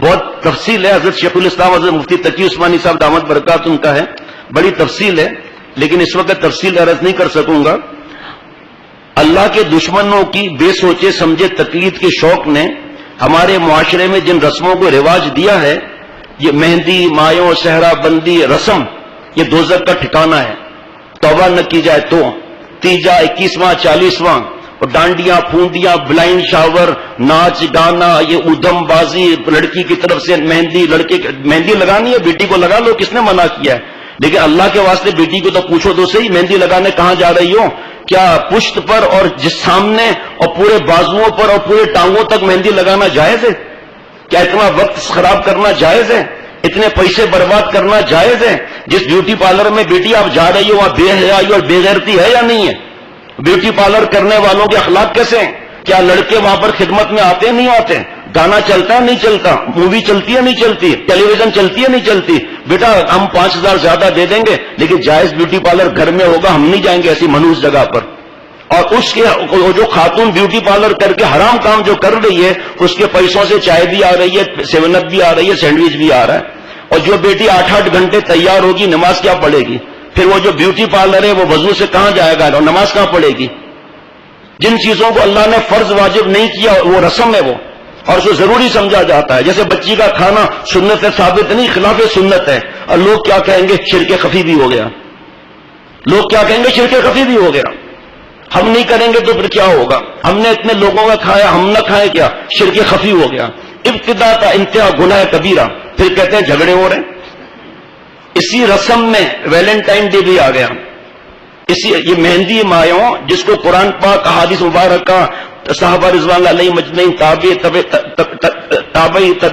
بہت تفصیل ہے، حضرت شیخ الاسلام حضرت مفتی تقی عثمانی صاحب دامت برکات ان کا ہے، بڑی تفصیل ہے، لیکن اس وقت تفصیل عرض نہیں کر سکوں گا۔ اللہ کے دشمنوں کی بے سوچے سمجھے تقلید کے شوق نے ہمارے معاشرے میں جن رسموں کو رواج دیا ہے، یہ مہندی، مایوں، صحرا بندی رسم، یہ دوزخ کا ٹھکانہ ہے، توبہ نہ کی جائے تو۔ تیجا، 21واں، 40واں، اور ڈانڈیاں، پھوندیاں، بلائنڈ شاور، ناچ گانا، یہ ادھم بازی، لڑکی کی طرف سے مہندی، لڑکے مہندی لگانی ہے، بیٹی کو لگا لو، کس نے منع کیا ہے؟ لیکن اللہ کے واسطے بیٹی کو تو پوچھو تو صحیح، مہندی لگانے کہاں جا رہی ہو؟ کیا پشت پر اور جس سامنے اور پورے بازوؤں پر اور پورے ٹانگوں تک مہندی لگانا جائز ہے؟ کیا اتنا وقت خراب کرنا جائز ہے؟ اتنے پیسے برباد کرنا جائز ہے؟ جس بیوٹی پارلر میں بیٹی آپ جا رہی ہو وہاں بے حیائی اور بے غیرتی ہے یا نہیں ہے؟ بیوٹی پارلر کرنے والوں کے اخلاق کیسے ہیں؟ کیا لڑکے وہاں پر خدمت میں آتے نہیں آتے؟ گانا چلتا ہے نہیں چلتا؟ مووی چلتی ہے نہیں چلتی؟ ٹیلی ویژن چلتی ہے نہیں چلتی؟ بیٹا ہم 5000 زیادہ دے دیں گے لیکن جائز بیوٹی پارلر گھر میں ہوگا، ہم نہیں جائیں گے ایسی منحوس جگہ پر۔ اور اس کے جو خاتون بیوٹی پارلر کر کے حرام کام جو کر رہی ہے، اس کے پیسوں سے چائے بھی آ رہی ہے، 7 اپ بھی آ رہی ہے، سینڈوچ بھی آ رہا ہے۔ اور جو بیٹی 8 گھنٹے تیار ہوگی، نماز کیا پڑھے گی؟ پھر وہ جو بیوٹی پارلر ہے وہ وضو سے کہاں جائے گا اور نماز کہاں پڑھے گی؟ جن چیزوں کو اللہ نے فرض واجب نہیں کیا وہ رسم ہے وہ، اور اسے ضروری سمجھا جاتا ہے۔ جیسے بچی کا کھانا سنت سے ثابت نہیں، خلاف سنت ہے، اور لوگ کیا کہیں گے؟ شرک خفی بھی ہو گیا۔ لوگ کیا کہیں گے؟ شرک خفی بھی ہو گیا۔ ہم نہیں کریں گے تو پھر کیا ہوگا؟ ہم نے اتنے لوگوں کا کھایا، ہم نہ کھائے کیا؟ شرک خفی ہو گیا۔ ابتدا تا انتہا گناہ کبیرہ، پھر کہتے ہیں جھگڑے ہو رہے ہیں۔ اسی رسم میں ویلنٹائن ڈے بھی آ گیا، یہ مہندی مایوں جس کو قرآن پاک احادیث مبارکہ صحابہ رضوان اللہ علیہ مجمعین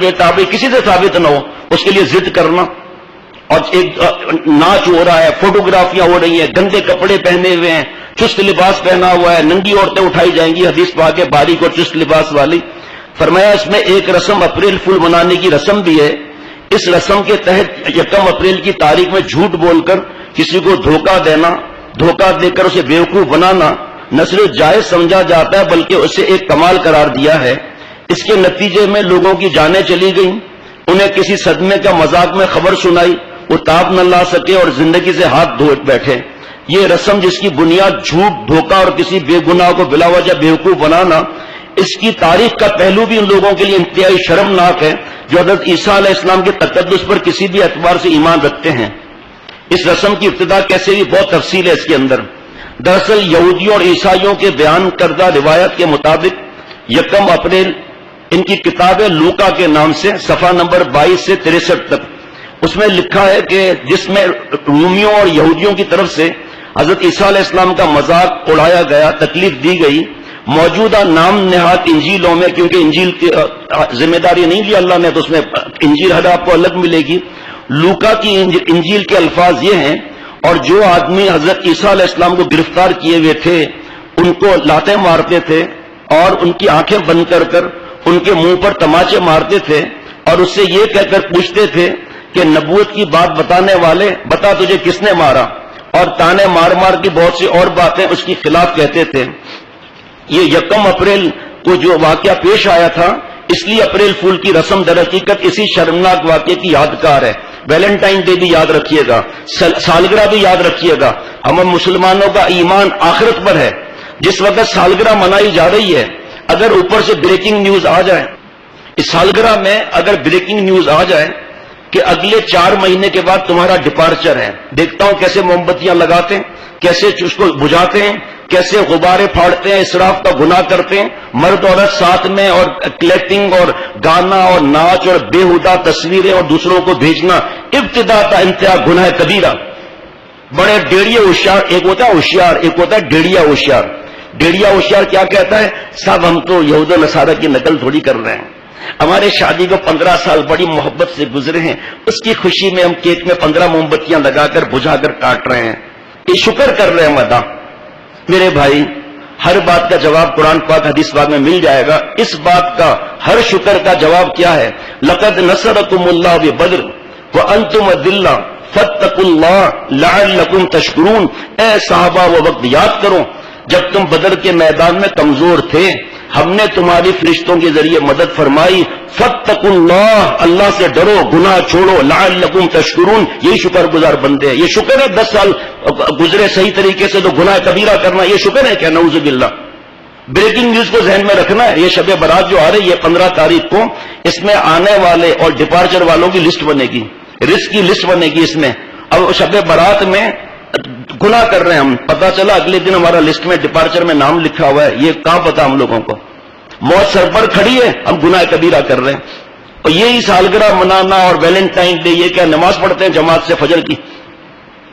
تابعی کسی سے ثابت نہ ہو، اس کے لیے ضد کرنا، اور ایک ناچ ہو رہا ہے، فوٹوگرافیاں ہو رہی ہیں، گندے کپڑے پہنے ہوئے ہیں، چست لباس پہنا ہوا ہے، ننگی عورتیں اٹھائی جائیں گی، حدیث پاک ہے باریک اور چست لباس والی۔ فرمایا اس میں ایک رسم اپریل فول منانے کی رسم بھی ہے۔ اس رسم کے تحت 1 اپریل کی تاریخ میں جھوٹ بول کر کسی کو دھوکہ دینا، دھوکہ دے کر اسے بیوقوف بنانا نہ صرف جائز سمجھا جاتا ہے بلکہ اسے ایک کمال قرار دیا ہے۔ اس کے نتیجے میں لوگوں کی جانیں چلی گئیں، انہیں کسی صدمے کا مذاق میں خبر سنائی، وہ تاب نہ لا سکے اور زندگی سے ہاتھ دھو بیٹھے۔ یہ رسم جس کی بنیاد جھوٹ، دھوکہ اور کسی بے گناہ کو بلا وجہ بیوقوف بنانا، اس کی تاریخ کا پہلو بھی ان لوگوں کے لیے انتہائی شرمناک ہے جو حضرت عیسیٰ علیہ السلام کے تقدس پر کسی بھی اعتبار سے ایمان رکھتے ہیں۔ اس رسم کی ابتدا کیسے بھی بہت تفصیل ہے اس کے اندر۔ دراصل یہودیوں اور عیسائیوں کے بیان کردہ روایت کے مطابق 1 اپریل ان کی کتاب لوکا کے نام سے صفحہ نمبر 22 سے 63 تک، اس میں لکھا ہے کہ جس میں رومیوں اور یہودیوں کی طرف سے حضرت عیسیٰ علیہ السلام کا مذاق اڑایا گیا، تکلیف دی گئی۔ موجودہ نام نہاد انجیلوں میں، کیونکہ انجیل کی ذمہ داری نہیں لی اللہ نے تو اس میں انجیل ہر آپ کو الگ ملے گی، لوکا کی انجیل کے الفاظ یہ ہیں: اور جو آدمی حضرت عیسیٰ علیہ السلام کو گرفتار کیے ہوئے تھے ان کو لاتیں مارتے تھے اور ان کی آنکھیں بند کر کر ان کے منہ پر تماچے مارتے تھے اور اس سے یہ کہہ کر پوچھتے تھے کہ نبوت کی بات بتانے والے بتا تجھے کس نے مارا، اور تانے مار مار کی بہت سی اور باتیں اس کے خلاف کہتے تھے۔ یہ 1 اپریل کو جو واقعہ پیش آیا تھا، اس لیے اپریل فول کی رسم در حقیقت اسی شرمناک واقعے کی یادگار ہے۔ ویلنٹائن ڈے بھی یاد رکھیے گا، سالگرہ بھی یاد رکھیے گا۔ ہم مسلمانوں کا ایمان آخرت پر ہے۔ جس وقت سالگرہ منائی جا رہی ہے، اگر اوپر سے بریکنگ نیوز آ جائے، اس سالگرہ میں اگر بریکنگ نیوز آ جائے کہ اگلے 4 مہینے کے بعد تمہارا ڈپارچر ہے، دیکھتا ہوں کیسے موم بتیاں لگاتے ہیں، کیسے اس کو بجھاتے ہیں، کیسے غبارے پھاڑتے ہیں، اسراف کا گناہ کرتے ہیں، مرد عورت ساتھ میں، اور کلیکٹنگ اور گانا اور ناچ اور بےہودہ تصویریں اور دوسروں کو بھیجنا، ابتدا تا انتہا گناہ کبیرہ۔ بڑے ڈیڑھیے ہوشیار، ایک ہوتا ہے ہوشیار، ایک ہوتا ہے ڈیڑھیا ہوشیار۔ ڈیڑھیا ہوشیار کیا کہتا ہے؟ صاحب ہم تو یہود و نصارہ کی نقل تھوڑی کر رہے ہیں، ہمارے شادی کو 15 سال بڑی محبت سے گزرے ہیں، اس کی خوشی میں ہم کیک میں 15 موم بتیاں لگا کر بجھا کر کاٹ رہے ہیں، یہ شکر کر رہے ہیں مدا۔ میرے بھائی، ہر بات کا جواب قرآن پاک حدیث پاک میں مل جائے گا۔ اس بات کا، ہر شکر کا جواب کیا ہے؟ لقد نصرکم اللہ ببدر وانتم اذلہ فاتقوا اللہ لعلکم تشکرون۔ اے صحابہ وہ وقت یاد کرو جب تم بدر کے میدان میں کمزور تھے، ہم نے تمہاری فرشتوں کے ذریعے مدد فرمائی، فاتقوا اللہ، اللہ سے ڈرو، گناہ چھوڑو، لعلکم تشکرون، یہی شکر گزار بندے ہیں۔ یہ شکر ہے 10 سال گزرے صحیح طریقے سے تو گناہ کبیرہ کرنا یہ شکر ہے کیا؟ نعوذ باللہ۔ بریکنگ نیوز کو ذہن میں رکھنا ہے، یہ شب برات جو آ رہی ہے 15 تاریخ کو، اس میں آنے والے اور ڈپارچر والوں کی لسٹ بنے گی، رزق کی لسٹ بنے گی اس میں۔ اب شب برات میں گناہ کر رہے ہیں ہم، پتا چلا اگلے دن ہمارا لسٹ میں ڈپارچر میں نام لکھا ہوا ہے، یہ کہاں پتا ہم لوگوں کو؟ موت سر پر کھڑی ہے، ہم گناہ کبیرہ کر رہے ہیں۔ اور یہی سالگرہ منانا اور ویلنٹائن ڈے، یہ کیا نماز پڑھتے ہیں جماعت سے فجر کی؟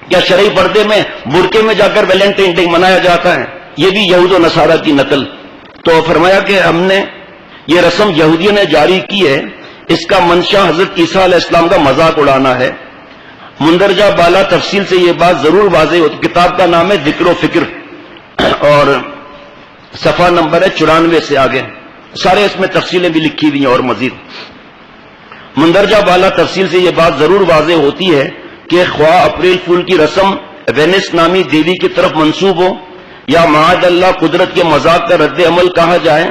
کیا شرعی پردے میں برقعے میں جا کر ویلنٹائن ڈے منایا جاتا ہے؟ یہ بھی یہود و نصارہ کی نقل۔ تو فرمایا کہ ہم نے یہ رسم یہودیوں نے جاری کی ہے، اس کا منشا حضرت عیسیٰ علیہ السلام کا مذاق اڑانا ہے۔ مندرجہ بالا تفصیل سے یہ بات ضرور واضح ہوتی، کتاب کا نام ہے ذکر و فکر اور صفحہ نمبر ہے 94 سے آگے، سارے اس میں تفصیلیں بھی لکھی ہوئی ہیں۔ اور مزید مندرجہ بالا تفصیل سے یہ بات ضرور واضح ہوتی ہے کہ خواہ اپریل فول کی رسم وینس نامی دیوی کی طرف منسوب ہو یا معاذ اللہ قدرت کے مذاق کا رد عمل کہا جائے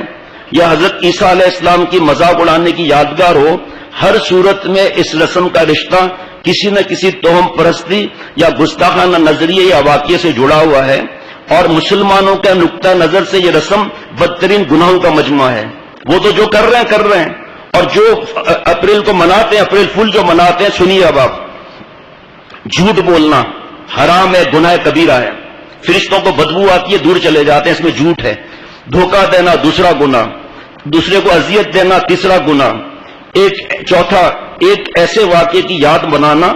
یا حضرت عیسیٰ علیہ السلام کی مذاق اڑانے کی یادگار ہو، ہر صورت میں اس رسم کا رشتہ کسی نہ کسی توہم پرستی یا گستاخانہ نظریے یا واقعے سے جڑا ہوا ہے، اور مسلمانوں کا نقطہ نظر سے یہ رسم بدترین گناہوں کا مجموعہ ہے۔ وہ تو جو کر رہے ہیں، اور جو اپریل کو مناتے ہیں، اپریل فول جو مناتے ہیں، سنیے اب آپ، جھوٹ بولنا حرام ہے، گناہ کبیرہ ہے، فرشتوں کو بدبو آتی ہے، دور چلے جاتے ہیں، اس میں جھوٹ ہے۔ دھوکہ دینا دوسرا گناہ، دوسرے کو اذیت دینا تیسرا گناہ، چوتھا ایک ایسے واقعے کی یاد بنانا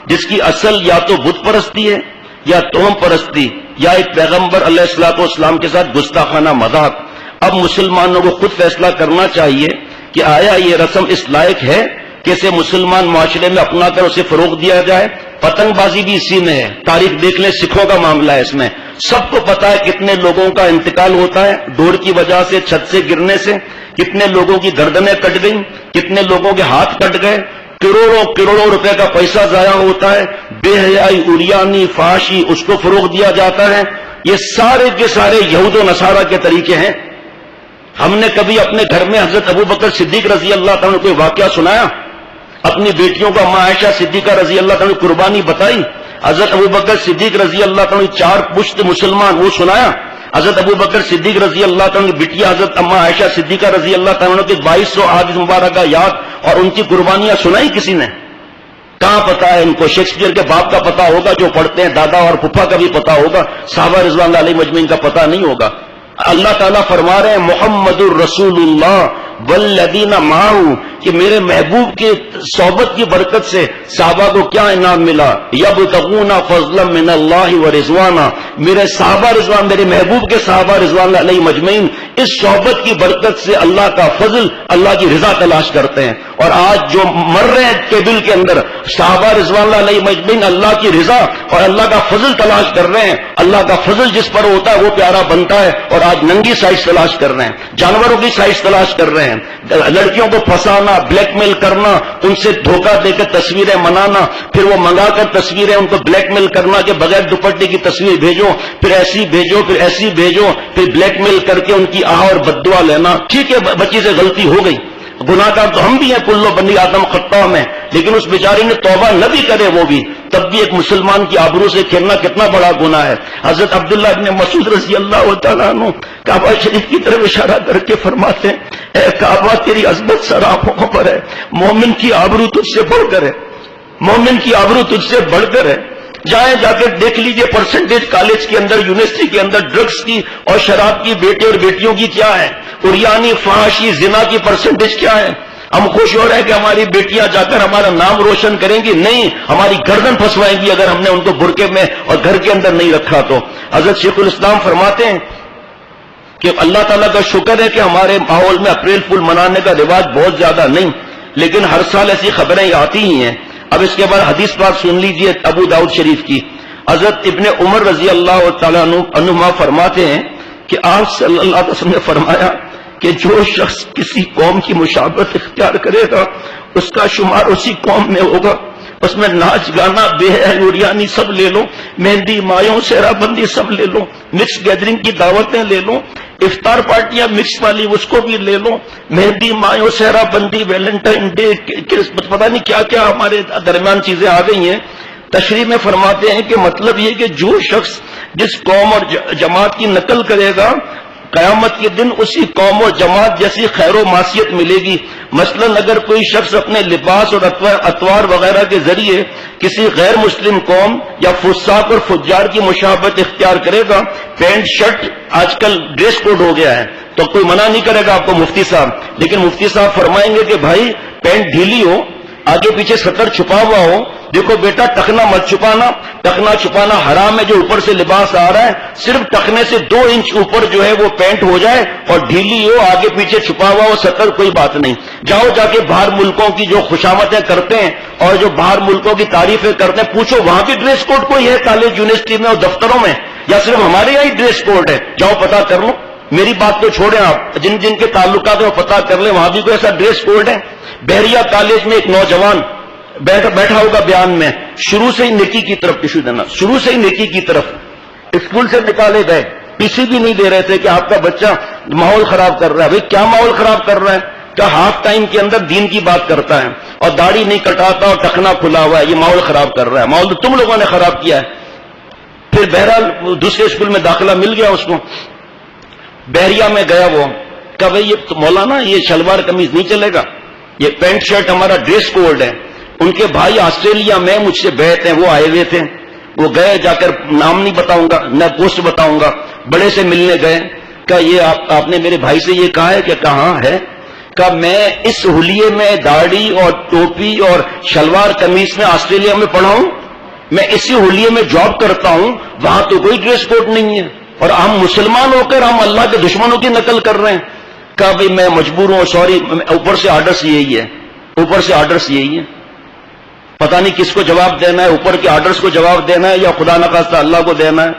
جس کی اصل یا تو بت پرستی ہے یا توہم پرستی یا ایک پیغمبر علیہ الصلوۃ والسلام کے ساتھ گستاخانہ مذاق۔ اب مسلمانوں کو خود فیصلہ کرنا چاہیے کہ آیا یہ رسم اس لائق ہے کہ اسے مسلمان معاشرے میں اپنا کر اسے فروغ دیا جائے؟ پتنگ بازی بھی اسی میں ہے، تاریخ دیکھ لیں، سکھوں کا معاملہ ہے، اس میں سب کو پتا ہے کتنے لوگوں کا انتقال ہوتا ہے ڈور کی وجہ سے، چھت سے گرنے سے، کتنے لوگوں کی گردنیں کٹ گئیں، کتنے لوگوں کے ہاتھ کٹ گئے، کروڑوں روپے کا پیسہ ضائع ہوتا ہے، بے حیائی، عریانی، فحاشی، اس کو فروغ دیا جاتا ہے۔ یہ سارے کے سارے یہود و نصارہ کے طریقے ہیں۔ ہم نے کبھی اپنے گھر میں حضرت ابوبکر صدیق رضی اللہ تعالیٰ نے کوئی واقعہ سنایا؟ اپنی بیٹیوں کو اماں عائشہ صدیقہ رضی اللہ تعالیٰ نے قربانی بتائی؟ حضرت ابوبکر صدیق رضی اللہ تعالیٰ نے 4 پشت مسلمان، وہ سنایا؟ حضرت ابوبکر صدیق رضی اللہ تعالیٰ کی بٹیا حضرت اماں عائشہ صدیقہ رضی اللہ تعالیٰ کے 2200 احادیث مبارکہ یاد اور ان کی قربانیاں سنائی کسی نے؟ کہاں پتا ہے ان کو؟ شیکسپیئر کے باپ کا پتا ہوگا جو پڑھتے ہیں، دادا اور پھپھا کا بھی پتا ہوگا، صحابہ رضوان اللہ علیہ مجمعین کا پتا نہیں ہوگا۔ اللہ تعالیٰ فرما رہے ہیں محمد الرسول اللہ والذین معہ، کہ میرے محبوب کی صحبت کی برکت سے صحابہ کو کیا انعام ملا؟ یبتغون فضلا من اللہ ورضوانا، میرے صحابہ رضوان، میرے محبوب کے صحابہ رضوان اللہ علیہ مجمعین اس صحبت کی برکت سے اللہ کا فضل، اللہ کی رضا تلاش کرتے ہیں۔ اور آج جو مر رہے ہیں ٹیبل کے اندر، صحابہ رضوان اللہ علیہ مجمعین اللہ کی رضا اور اللہ کا فضل تلاش کر رہے ہیں۔ اللہ کا فضل جس پر ہوتا ہے وہ پیارا بنتا ہے، اور آج ننگی سائز تلاش کر رہے ہیں، جانوروں کی سائز تلاش کر رہے ہیں، لڑکیوں کو پھنسانا، بلیک میل کرنا، ان سے دھوکہ دے کر تصویریں منانا، پھر وہ منگا کر تصویریں ان کو بلیک میل کرنا کہ بغیر دوپٹے کی تصویر بھیجو، پھر ایسی بھیجو، پھر ایسی بھیجو، پھر بلیک میل کر کے ان کی آہ اور بددعا لینا۔ ٹھیک ہے، بچی سے غلطی ہو گئی، گناہ کار تو ہم بھی ہیں، کلو بنی آدم خطا میں، لیکن اس بیچاری نے توبہ نہ بھی کرے وہ بھی، تب بھی ایک مسلمان کی آبرو سے کھیلنا کتنا بڑا گناہ ہے۔ حضرت عبداللہ ابن مسعود رضی اللہ تعالیٰ عنہ کعبہ شریف کی طرف اشارہ کر کے فرماتے ہیں، اے کعبہ تیری عظمت سر آنکھوں پر ہے، مومن کی آبرو تجھ سے بڑھ کر ہے، مومن کی آبرو تجھ سے بڑھ کر ہے۔ جائیں جا کے دیکھ لیجئے پرسنٹیج کالج کے اندر، یونیورسٹی کے اندر ڈرگز کی اور شراب کی بیٹے اور بیٹیوں کی کیا ہے، عریانی، فحاشی، زنا کی پرسنٹیج کیا ہے۔ ہم خوش ہو رہے ہیں کہ ہماری بیٹیاں جا کر ہمارا نام روشن کریں گی، نہیں، ہماری گردن پھنسوائیں گی اگر ہم نے ان کو برقعے میں اور گھر کے اندر نہیں رکھا تو۔ حضرت شیخ الاسلام فرماتے ہیں کہ اللہ تعالیٰ کا شکر ہے کہ ہمارے ماحول میں اپریل فول منانے کا رواج بہت زیادہ نہیں، لیکن ہر سال ایسی خبریں آتی ہی ہیں۔ اب اس کے بعد حدیث پاک سن لیجئے ابو داؤد شریف کی۔ حضرت ابن عمر رضی اللہ تعالیٰ عنہما فرماتے ہیں کہ آپ صلی اللہ علیہ وسلم نے فرمایا کہ جو شخص کسی قوم کی مشابہت اختیار کرے گا اس کا شمار اسی قوم میں ہوگا، اس میں ناچ گانا، بے حیائی، عریانی سب لے لو، مہندی، مایوں، سہرا بندی سب لے لو، مکس گیدرنگ کی دعوتیں لے لو، افطار پارٹیاں مکس والی اس کو بھی لے لو، مہندی، مایو، سہرا بندی، ویلنٹائن ڈے، پتہ نہیں کیا کیا ہمارے درمیان چیزیں آ گئی ہیں۔ تشریح میں فرماتے ہیں کہ مطلب یہ کہ جو شخص جس قوم اور جماعت کی نقل کرے گا، قیامت کے دن اسی قوم اور جماعت جیسی خیر و معصیت ملے گی۔ مثلا اگر کوئی شخص اپنے لباس اور اطوار وغیرہ کے ذریعے کسی غیر مسلم قوم یا فساق اور فجار کی مشابہت اختیار کرے گا، پینٹ شرٹ آج کل ڈریس کوڈ ہو گیا ہے تو کوئی منع نہیں کرے گا آپ کو مفتی صاحب، لیکن مفتی صاحب فرمائیں گے کہ بھائی پینٹ ڈھیلی ہو، آگے پیچھے سطر چھپا ہوا ہو، دیکھو بیٹا ٹخنا مت چھپانا، ٹخنا چھپانا حرام ہے، جو اوپر سے لباس آ رہا ہے صرف ٹخنے سے 2 انچ اوپر جو ہے وہ پینٹ ہو جائے اور ڈھیلی ہو، آگے پیچھے چھپا ہوا ہو سطر، کوئی بات نہیں۔ جاؤ جا کے باہر ملکوں کی جو خوشامدیں کرتے ہیں اور جو باہر ملکوں کی تعریفیں کرتے ہیں، پوچھو وہاں بھی ڈریس کوڈ کوئی ہے کالج یونیورسٹی میں اور دفتروں میں، یا صرف ہمارے یہاں ہی ڈریس کوڈ ہے؟ جاؤ پتا کر لو، میری بات تو چھوڑیں، آپ جن جن کے تعلقات ہیں پتا کر لیں وہاں بھی کوئی ایسا ڈریس کوڈ ہے۔ بحریہ کالج میں ایک نوجوان بیٹھا ہوگا بیان میں، شروع سے ہی نیکی کی طرف ایشو دینا، شروع سے ہی نیکی کی طرف، اسکول سے نکالے گئے، پیسی بھی نہیں دے رہے تھے کہ آپ کا بچہ ماحول خراب کر رہا ہے۔ بھئی کیا ماحول خراب کر رہا ہے؟ کہ ہاف ٹائم کے اندر دین کی بات کرتا ہے اور داڑھی نہیں کٹاتا اور ٹخنا کھلا ہوا ہے، یہ ماحول خراب کر رہا ہے، ماحول تو تم لوگوں نے خراب کیا ہے۔ پھر بہرحال دوسرے اسکول میں داخلہ مل گیا اس کو، بحریہ میں گیا، وہ کہا بھئی یہ مولانا یہ شلوار قمیض نہیں چلے گا، یہ پینٹ شرٹ ہمارا ڈریس کوڈ ہے۔ ان کے بھائی آسٹریلیا میں مجھ سے بیٹھ ہیں، وہ آئے ہوئے تھے، وہ گئے، جا کر نام نہیں بتاؤں گا نہ پوسٹ بتاؤں گا، بڑے سے ملنے گئے، کہا یہ آپ نے میرے بھائی سے یہ کہا ہے کہ کہاں ہے؟ کہا میں اس حلیے میں داڑھی اور ٹوپی اور شلوار قمیص میں آسٹریلیا میں پڑھا ہوں، میں اسی حلیے میں جاب کرتا ہوں، وہاں تو کوئی ڈریس کوڈ نہیں ہے، اور ہم مسلمان ہو کر ہم اللہ کے دشمنوں کی نقل کر رہے ہیں۔ کہا بھئی میں مجبور ہوں، سوری، اوپر سے آرڈرز یہی ہے، اوپر سے آرڈرز یہی ہے، پتہ نہیں کس کو جواب دینا ہے، اوپر کے آرڈرز کو جواب دینا ہے یا خدا نخواستہ اللہ کو دینا ہے۔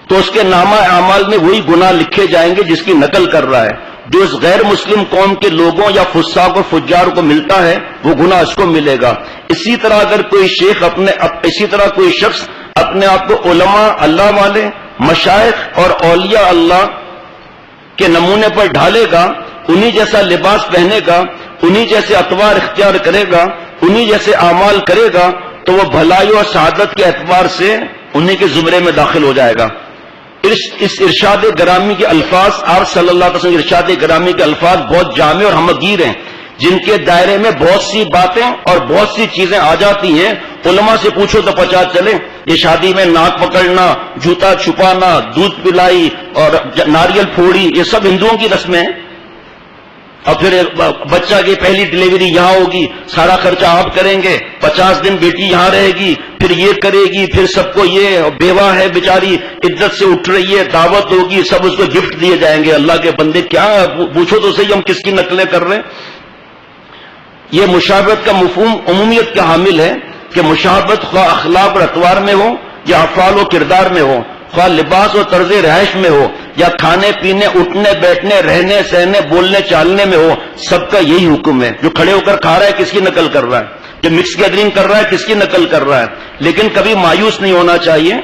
تو اس کے نامہ اعمال میں وہی گناہ لکھے جائیں گے جس کی نقل کر رہا ہے۔ جو اس غیر مسلم قوم کے لوگوں یا فساق و فجار کو ملتا ہے وہ گناہ اس کو ملے گا۔ اسی طرح اگر کوئی شخص اپنے آپ کو علماء اللہ والے، مشائخ اور اولیاء اللہ کے نمونے پر ڈھالے گا، انہی جیسا لباس پہنے گا، انہی جیسے اطوار اختیار کرے گا، انہی جیسے اعمال کرے گا، تو وہ بھلائی اور سعادت کے اعتبار سے انہی کے زمرے میں داخل ہو جائے گا۔ اس ارشاد گرامی کے الفاظ، آپ صلی اللہ علیہ وسلم ارشاد گرامی کے الفاظ بہت جامع اور ہمگیر ہیں، جن کے دائرے میں بہت سی باتیں اور بہت سی چیزیں آ جاتی ہیں۔ علماء سے پوچھو تو پتا چلے، یہ شادی میں ناک پکڑنا، جوتا چھپانا، دودھ پلائی اور ناریل پھوڑی، یہ سب ہندوؤں کی رسمیں ہیں۔ اور پھر بچہ کی پہلی ڈلیوری یہاں ہوگی، سارا خرچہ آپ کریں گے، 50 دن بیٹی یہاں رہے گی، پھر یہ کرے گی، پھر سب کو یہ بیوہ ہے بیچاری عزت سے اٹھ رہی ہے، دعوت ہوگی، سب اس کو گفٹ دیے جائیں گے۔ اللہ کے بندے کیا پوچھو تو صحیح، ہم کس کی نقلیں کر رہے ہیں؟ یہ مشابہت کا مفہوم عمومیت کا حامل ہے کہ مشابہت خواہ اخلاق اور اطوار میں ہو یا افعال و کردار میں ہو، خواہ لباس اور طرز رہائش میں ہو یا کھانے پینے، اٹھنے بیٹھنے، رہنے سہنے، بولنے چالنے میں ہو، سب کا یہی حکم ہے۔ جو کھڑے ہو کر کھا رہا ہے کس کی نقل کر رہا ہے؟ جو مکس گیدرنگ کر رہا ہے کس کی نقل کر رہا ہے؟ لیکن کبھی مایوس نہیں ہونا چاہیے۔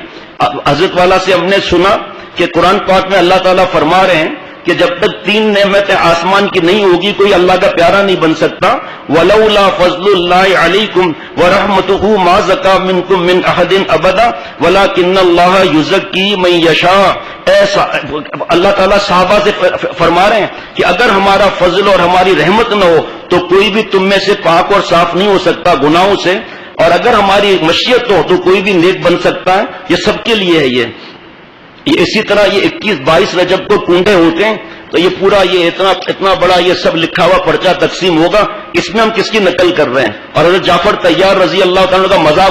حضرت والا سے ہم نے سنا کہ قرآن پاک میں اللہ تعالیٰ فرما رہے ہیں کہ جب تک 3 نعمتیں آسمان کی نہیں ہوگی کوئی اللہ کا پیارا نہیں بن سکتا۔ وَلَوْلَا فَضْلُ اللَّهِ عَلَيْكُمْ وَرَحْمَتُهُ مَا زَكَىٰ مِنْكُمْ مِنْ أَحَدٍ أَبَدًا وَلَٰكِنَّ اللَّهَ يُزَكِّي مَن يَشَاءُ۔ اللہ تعالیٰ صحابہ سے فرما رہے ہیں کہ اگر ہمارا فضل اور ہماری رحمت نہ ہو تو کوئی بھی تم میں سے پاک اور صاف نہیں ہو سکتا گناہوں سے، اور اگر ہماری مشیت ہو تو کوئی بھی نیک بن سکتا ہے۔ یہ سب کے لیے ہے۔ یہ اسی طرح یہ 21-22 رجب کو کنڈے ہوتے ہیں، تو یہ پورا یہ اتنا بڑا یہ سب لکھا ہوا پرچہ تقسیم ہوگا، اس میں ہم کس کی نقل کر رہے ہیں؟ اور حضرت جعفر طیار رضی اللہ تعالیٰ کا مذاق